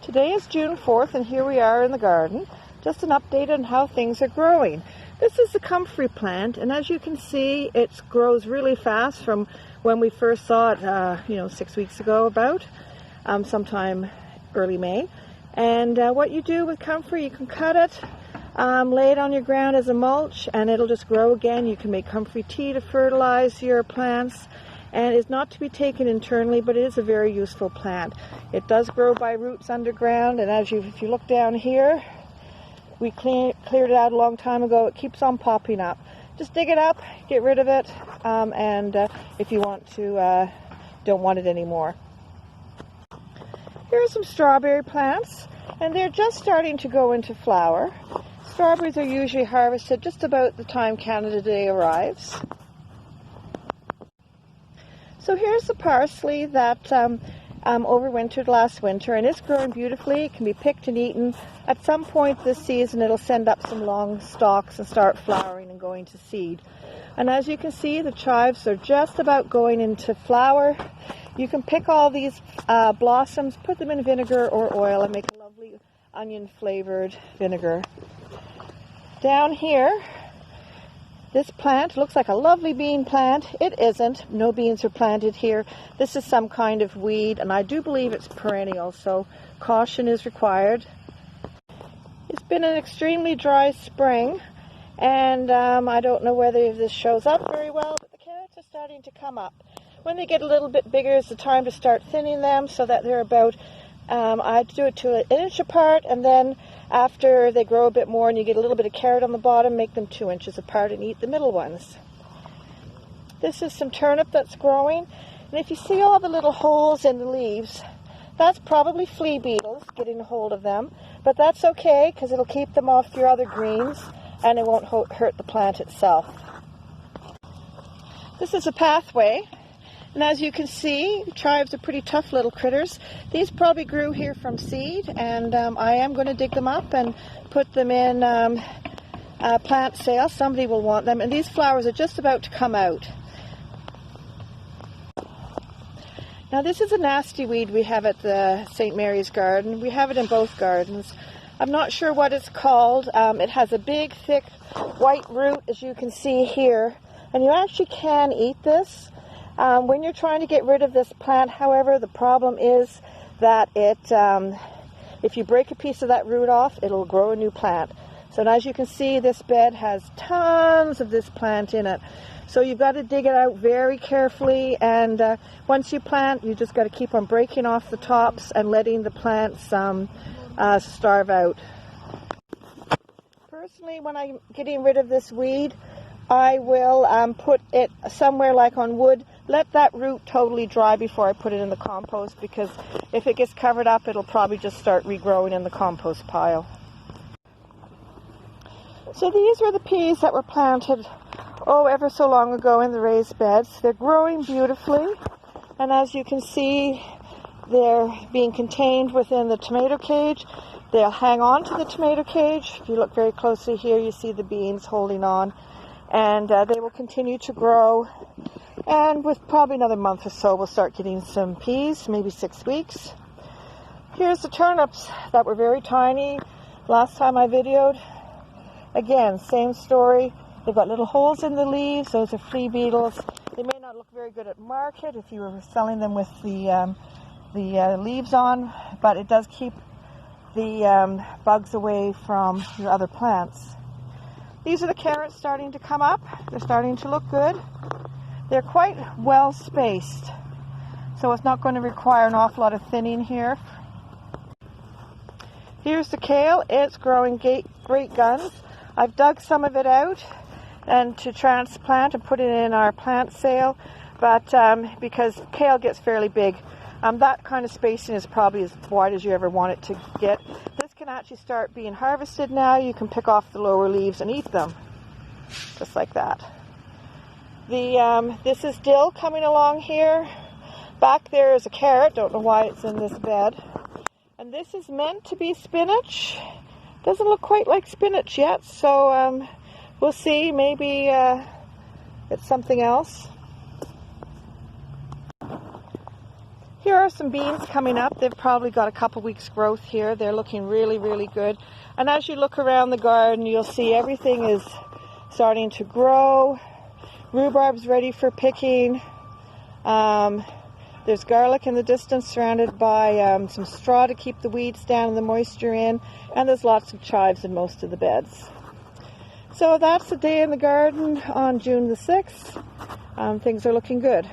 Today is June 4th and here we are in the garden. Just an update on how things are growing. This is the comfrey plant, and as you can see, it grows really fast from when we first saw it 6 weeks ago sometime early May. And what you do with comfrey, you can cut it, lay it on your ground as a mulch, and it'll just grow again. You can make comfrey tea to fertilize your plants, and it's not to be taken internally, but it is a very useful plant. It does grow by roots underground, and if you look down here, we cleared it out a long time ago. It keeps on popping up. Just dig it up, get rid of it, and if you don't want it anymore. Here are some strawberry plants, and they're just starting to go into flower. Strawberries are usually harvested just about the time Canada Day arrives. So here's the parsley that overwintered last winter, and it's growing beautifully. It can be picked and eaten. At some point this season it'll send up some long stalks and start flowering and going to seed. And as you can see, the chives are just about going into flower. You can pick all these blossoms, put them in vinegar or oil, and make a lovely onion flavored vinegar. Down here, this plant looks like a lovely bean plant. It isn't. No beans are planted here. This is some kind of weed, and I do believe it's perennial, so caution is required. It's been an extremely dry spring, and I don't know whether this shows up very well, but the carrots are starting to come up. When they get a little bit bigger, it's the time to start thinning them so that they're about, I do it to an inch apart, and then after they grow a bit more and you get a little bit of carrot on the bottom, make them 2 inches apart and eat the middle ones. This is some turnip that's growing, and if you see all the little holes in the leaves, that's probably flea beetles getting a hold of them, but that's okay because it'll keep them off your other greens and it won't hurt the plant itself. This is a pathway. And as you can see, chives are pretty tough little critters. These probably grew here from seed, and I am going to dig them up and put them in plant sale. Somebody will want them, and these flowers are just about to come out. Now this is a nasty weed we have at the St. Mary's garden. We have it in both gardens. I'm not sure what it's called. It has a big, thick, white root, as you can see here, and you actually can eat this. When you're trying to get rid of this plant, however, the problem is that if you break a piece of that root off, it'll grow a new plant. So as you can see, this bed has tons of this plant in it. So you've got to dig it out very carefully, and once you plant, you just got to keep on breaking off the tops and letting the plants starve out. Personally, when I'm getting rid of this weed, I will put it somewhere like on wood. Let that root totally dry before I put it in the compost, because if it gets covered up, it'll probably just start regrowing in the compost pile. So these were the peas that were planted, ever so long ago in the raised beds. They're growing beautifully, and as you can see, they're being contained within the tomato cage. They'll hang on to the tomato cage. If you look very closely here, you see the beans holding on. And they will continue to grow, and with probably another month or so we'll start getting some peas, maybe 6 weeks. Here's the turnips that were very tiny last time I videoed. Again, same story. They've got little holes in the leaves. Those are flea beetles. They may not look very good at market if you were selling them with the leaves on, but it does keep the bugs away from your other plants. These are the carrots starting to come up. They're starting to look good. They're quite well spaced, so it's not going to require an awful lot of thinning here. Here's the kale. It's growing great guns. I've dug some of it out and to transplant and put it in our plant sale, but because kale gets fairly big, that kind of spacing is probably as wide as you ever want it to get. This can actually start being harvested now. You can pick off the lower leaves and eat them, just like that. This is dill coming along here. Back there is a carrot. Don't know why it's in this bed. And this is meant to be spinach. Doesn't look quite like spinach yet, so we'll see. Maybe it's something else. Here are some beans coming up. They've probably got a couple weeks growth here. They're looking really, really good. And as you look around the garden, you'll see everything is starting to grow. Rhubarb's ready for picking. There's garlic in the distance surrounded by some straw to keep the weeds down and the moisture in. And there's lots of chives in most of the beds. So that's the day in the garden on June the 6th. Things are looking good.